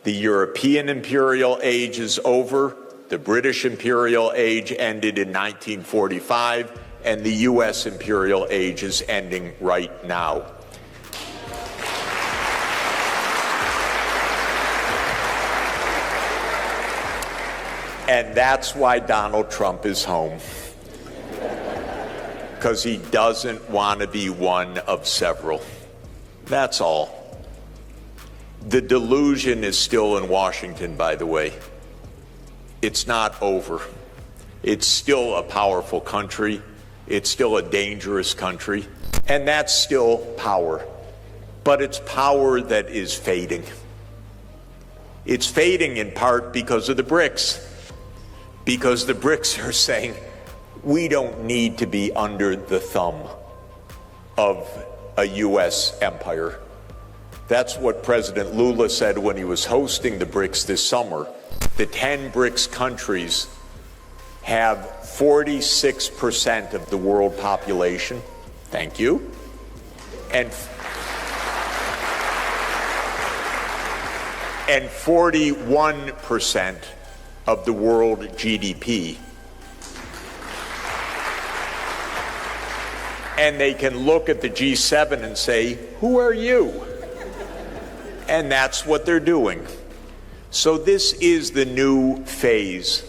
The European imperial age is over. The British imperial age ended in 1945, and the U.S. imperial age is ending right now. And that's why Donald Trump is home. Because he doesn't want to be one of several. That's all. The delusion is still in Washington, by the way. It's not over. It's still a powerful country. It's still a dangerous country. And that's still power. But it's power that is fading. It's fading in part because of the BRICS. Because the BRICS are saying, we don't need to be under the thumb of a U.S. empire. That's what President Lula said when he was hosting the BRICS this summer. The 10 BRICS countries have 46% of the world population. Thank you. And 41% of the world GDP. And they can look at the G7 and say, who are you? And that's what they're doing. So this is the new phase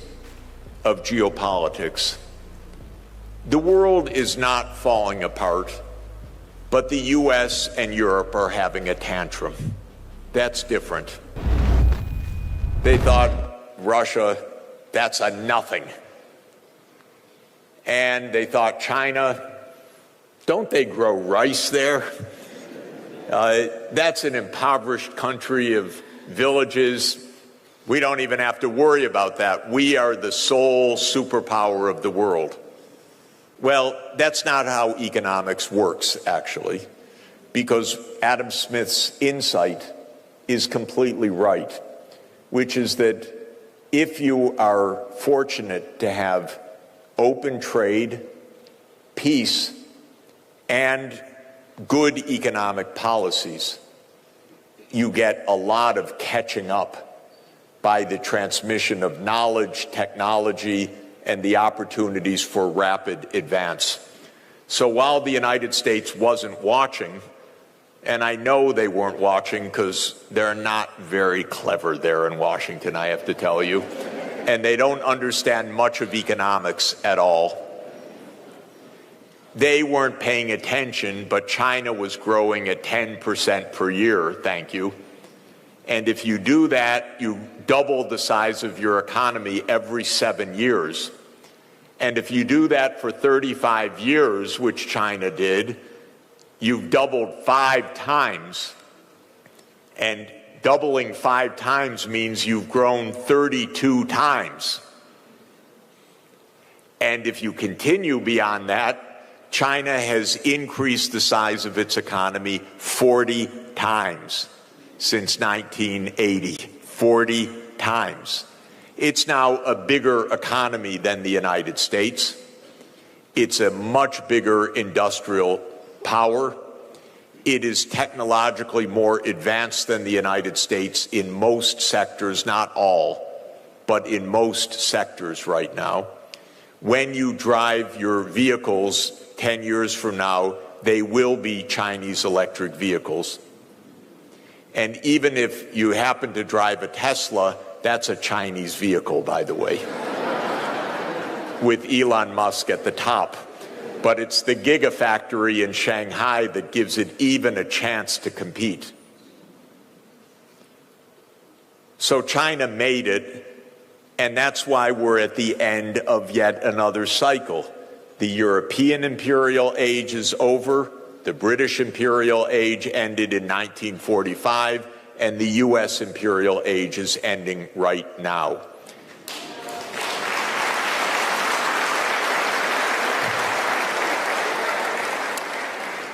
of geopolitics. The world is not falling apart, but the U.S. and Europe are having a tantrum. That's different. They thought Russia, that's a nothing. And they thought China, don't they grow rice there? That's an impoverished country of villages. We don't even have to worry about that. We are the sole superpower of the world. Well, that's not how economics works, actually, because Adam Smith's insight is completely right, which is that if you are fortunate to have open trade, peace, and good economic policies, you get a lot of catching up by the transmission of knowledge, technology, and the opportunities for rapid advance. So while the United States wasn't watching, and I know they weren't watching because they're not very clever there in Washington, I have to tell you, and they don't understand much of economics at all. They weren't paying attention, but China was growing at 10% per year, thank you. And if you do that, you double the size of your economy every 7 years. And if you do that for 35 years, which China did, you've doubled 5 times. And doubling 5 times means you've grown 32 times. And if you continue beyond that, China has increased the size of its economy 40 times since 1980. 40 times. It's now a bigger economy than the United States. It's a much bigger industrial power. It is technologically more advanced than the United States in most sectors, not all, but in most sectors right now. When you drive your vehicles 10 years from now, they will be Chinese electric vehicles. And even if you happen to drive a Tesla, that's a Chinese vehicle, by the way, with Elon Musk at the top. But it's the gigafactory in Shanghai that gives it even a chance to compete. So China made it, and that's why we're at the end of yet another cycle. The European imperial age is over. The British imperial age ended in 1945, and the U.S. imperial age is ending right now.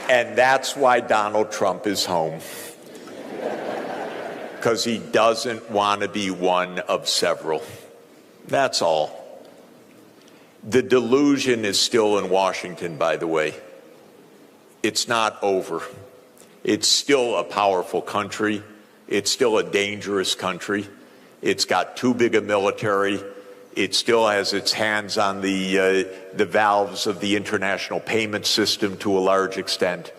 And that's why Donald Trump is home. Because he doesn't want to be one of several. That's all. The delusion is still in Washington, by the way. It's not over. It's still a powerful country. It's still a dangerous country. It's got too big a military. It still has its hands on the valves of the international payment system to a large extent.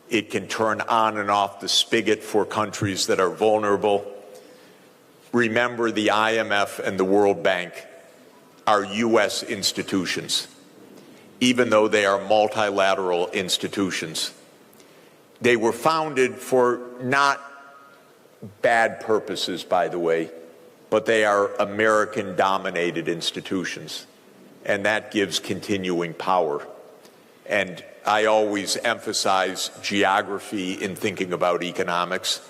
It can turn on and off the spigot for countries that are vulnerable. Remember, the IMF and the World Bank are U.S. institutions, even though they are multilateral institutions. They were founded for not bad purposes, by the way, but they are American-dominated institutions, and that gives continuing power. And I always emphasize geography in thinking about economics.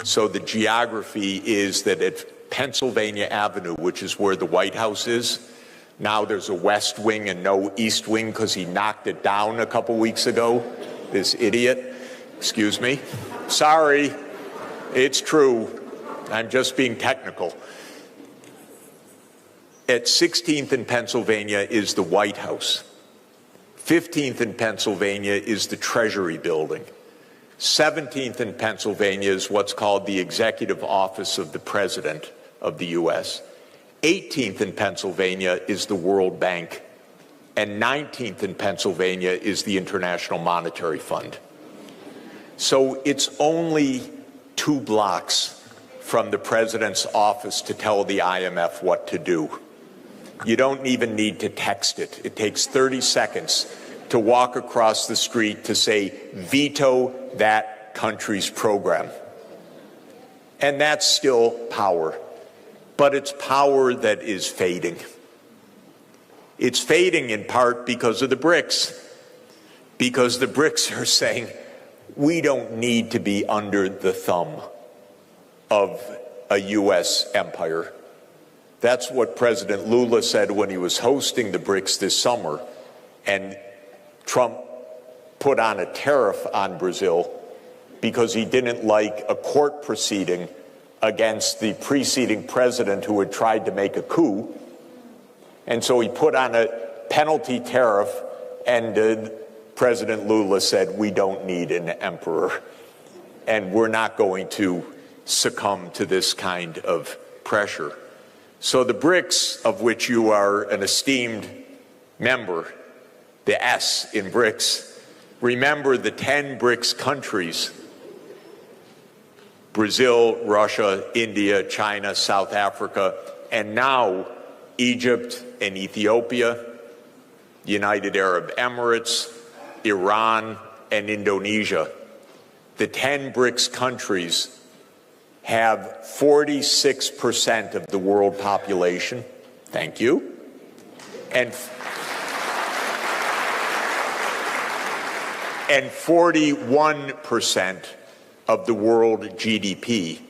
So the geography is that at Pennsylvania Avenue, which is where the White House is, now there's a West Wing and no East Wing because he knocked it down a couple weeks ago, this idiot. Excuse me. Sorry, it's true. I'm just being technical. At 16th and Pennsylvania is the White House. 15th and Pennsylvania is the Treasury Building. 17th and Pennsylvania is what's called the Executive Office of the President of the U.S. 18th in Pennsylvania is the World Bank. And 19th in Pennsylvania is the International Monetary Fund. So it's only 2 blocks from the President's office to tell the IMF what to do. You don't even need to text it. It takes 30 seconds to walk across the street to say, veto that country's program. And that's still power. But it's power that is fading. It's fading in part because of the BRICS. Because the BRICS are saying, we don't need to be under the thumb of a U.S. empire. That's what President Lula said when he was hosting the BRICS this summer, and Trump put on a tariff on Brazil because he didn't like a court proceeding against the preceding president who had tried to make a coup. And so he put on a penalty tariff, and President Lula said, we don't need an emperor, and we're not going to succumb to this kind of pressure. So the BRICS, of which you are an esteemed member, the S in BRICS, remember the 10 BRICS countries, Brazil, Russia, India, China, South Africa, and now Egypt and Ethiopia, United Arab Emirates, Iran, and Indonesia. The 10 BRICS countries have 46% of the world population. Thank you. And 41% of the world GDP.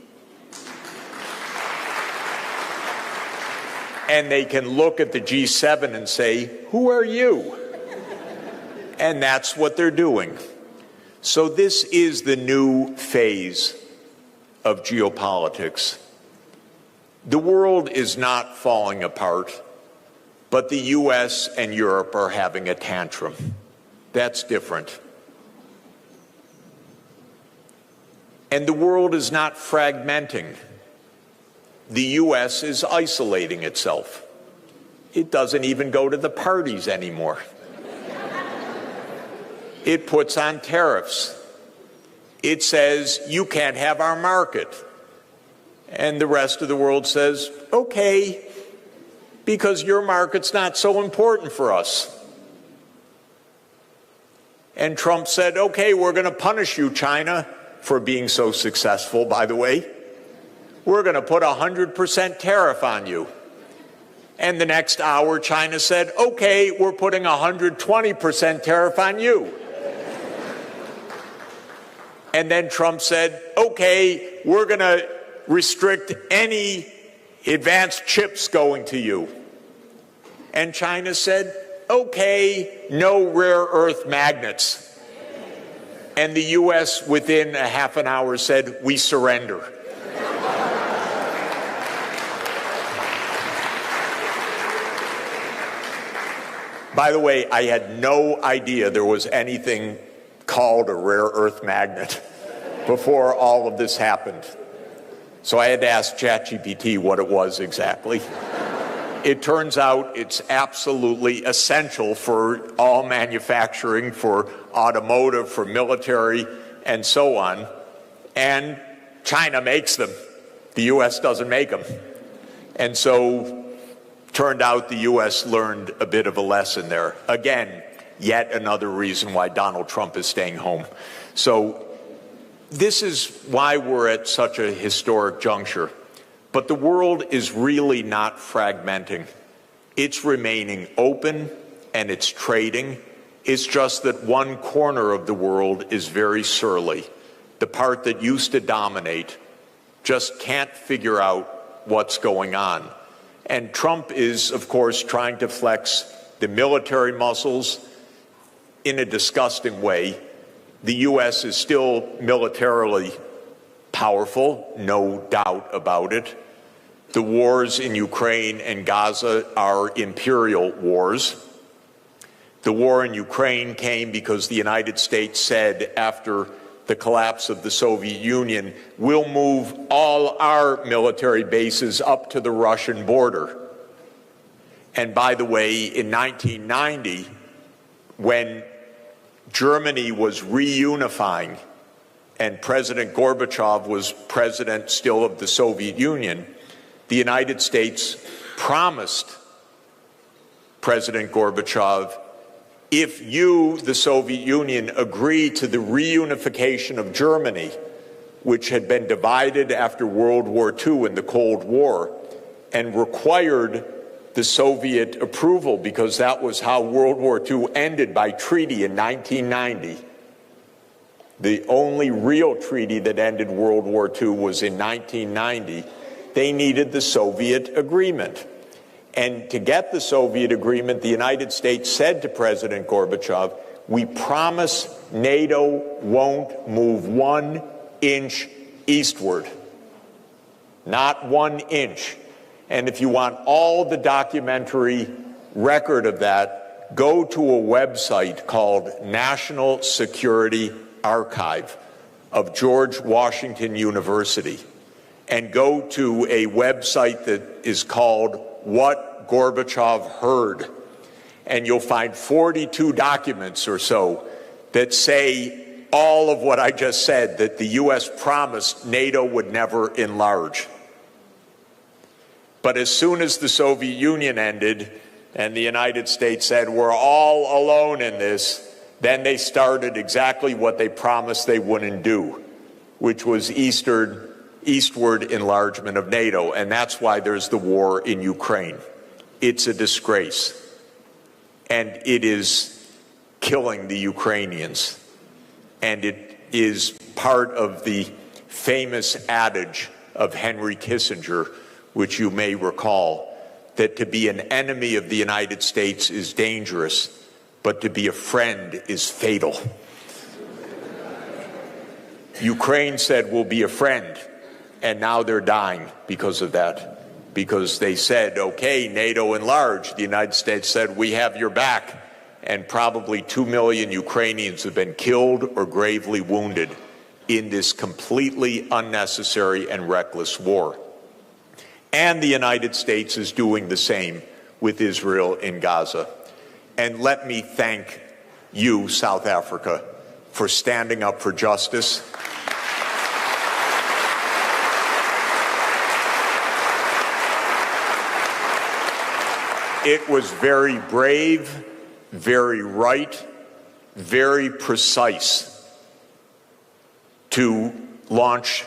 And they can look at the G7 and say, who are you? And that's what they're doing. So this is the new phase of geopolitics. The world is not falling apart, but the U.S. and Europe are having a tantrum. That's different. And the world is not fragmenting. The U.S. is isolating itself. It doesn't even go to the parties anymore. It puts on tariffs. It says, you can't have our market. And the rest of the world says, okay, because your market's not so important for us. And Trump said, okay, we're going to punish you, China, for being so successful, by the way. We're going to put 100% tariff on you. And the next hour, China said, okay, we're putting 120% tariff on you. And then Trump said, okay, we're going to restrict any advanced chips going to you. And China said, okay, no rare earth magnets. And the U.S. within a half an hour said, we surrender. By the way, I had no idea there was anything called a rare earth magnet before all of this happened. So I had to ask ChatGPT what it was exactly. It turns out it's absolutely essential for all manufacturing, for automotive, for military, and so on. And China makes them. The U.S. doesn't make them. And so turned out the U.S. learned a bit of a lesson there. Again, yet another reason why Donald Trump is staying home. So this is why we're at such a historic juncture. But the world is really not fragmenting. It's remaining open and it's trading. It's just that one corner of the world is very surly. The part that used to dominate just can't figure out what's going on. And Trump is, of course, trying to flex the military muscles in a disgusting way. The U.S. is still militarily powerful, no doubt about it. The wars in Ukraine and Gaza are imperial wars. The war in Ukraine came because the United States said after the collapse of the Soviet Union, we'll move all our military bases up to the Russian border. And by the way, in 1990, when Germany was reunifying and President Gorbachev was president still of the Soviet Union, the United States promised President Gorbachev, if you, the Soviet Union, agree to the reunification of Germany, which had been divided after World War II in the Cold War, and required the Soviet approval because that was how World War II ended by treaty in 1990. The only real treaty that ended World War II was in 1990. They needed the Soviet agreement. And to get the Soviet agreement, the United States said to President Gorbachev, we promise NATO won't move 1 inch eastward. Not 1 inch. And if you want all the documentary record of that, go to a website called National Security Archive of George Washington University, and go to a website that is called What Gorbachev Heard. And you'll find 42 documents or so that say all of what I just said, that the U.S. promised NATO would never enlarge. But as soon as the Soviet Union ended and the United States said, we're all alone in this, then they started exactly what they promised they wouldn't do, which was eastward enlargement of NATO. And that's why there's the war in Ukraine. It's a disgrace. And it is killing the Ukrainians. And it is part of the famous adage of Henry Kissinger, which you may recall, that to be an enemy of the United States is dangerous, but to be a friend is fatal. Ukraine said, we'll be a friend, and now they're dying because of that. Because they said, okay, NATO enlarged. The United States said, we have your back. And probably 2 million Ukrainians have been killed or gravely wounded in this completely unnecessary and reckless war. And the United States is doing the same with Israel in Gaza. And let me thank you, South Africa, for standing up for justice. It was very brave, very right, very precise to launch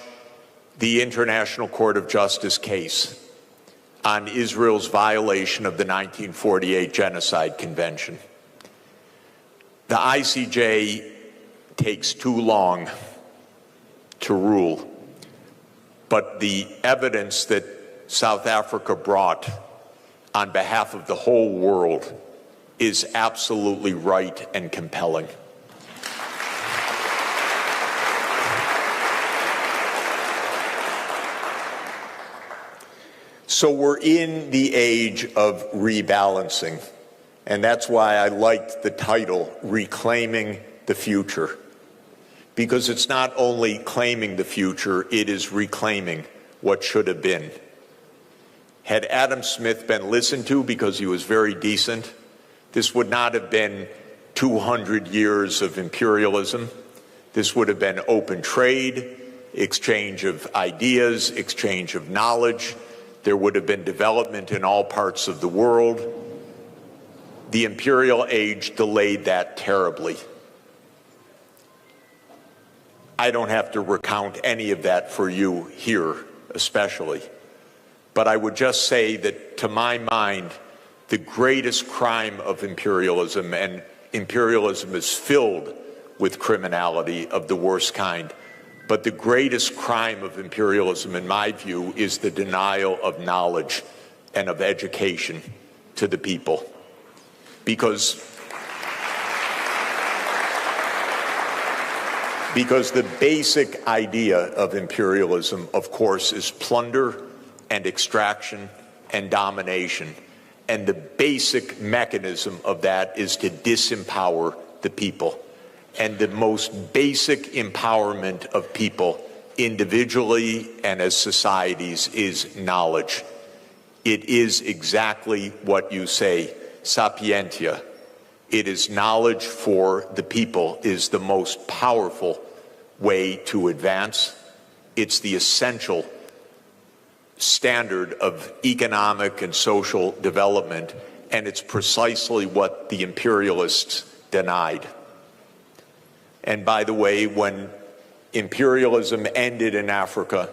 the International Court of Justice case on Israel's violation of the 1948 Genocide Convention. The ICJ takes too long to rule, but the evidence that South Africa brought on behalf of the whole world is absolutely right and compelling. So we're in the age of rebalancing, and that's why I liked the title, Reclaiming the Future, because it's not only claiming the future, it is reclaiming what should have been. Had Adam Smith been listened to because he was very decent, this would not have been 200 years of imperialism. This would have been open trade, exchange of ideas, exchange of knowledge. There would have been development in all parts of the world. The imperial age delayed that terribly. I don't have to recount any of that for you here, especially. But I would just say that, to my mind, the greatest crime of imperialism, and imperialism is filled with criminality of the worst kind, but the greatest crime of imperialism, in my view, is the denial of knowledge and of education to the people. Because the basic idea of imperialism, of course, is plunder and extraction and domination. And the basic mechanism of that is to disempower the people. And the most basic empowerment of people, individually and as societies, is knowledge. It is exactly what you say, sapientia. It is knowledge for the people is the most powerful way to advance. It's the essential standard of economic and social development, and it's precisely what the imperialists denied. And by the way, when imperialism ended in Africa,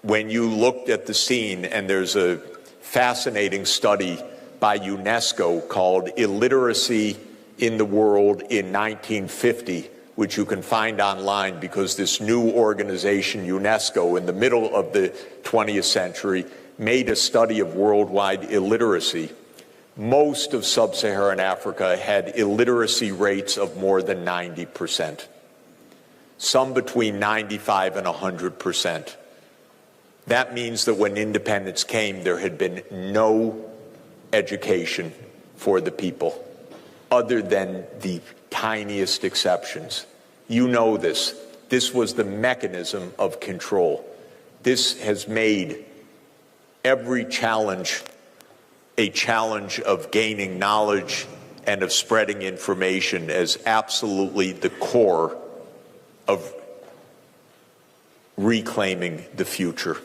when you looked at the scene, and there's a fascinating study by UNESCO called Illiteracy in the World in 1950, which you can find online because this new organization, UNESCO, in the middle of the 20th century, made a study of worldwide illiteracy. Most of sub-Saharan Africa had illiteracy rates of more than 90%, some between 95 and 100%. That means that when independence came, there had been no education for the people, other than the tiniest exceptions. You know this. This was the mechanism of control. This has made every challenge a challenge of gaining knowledge and of spreading information as absolutely the core of reclaiming the future.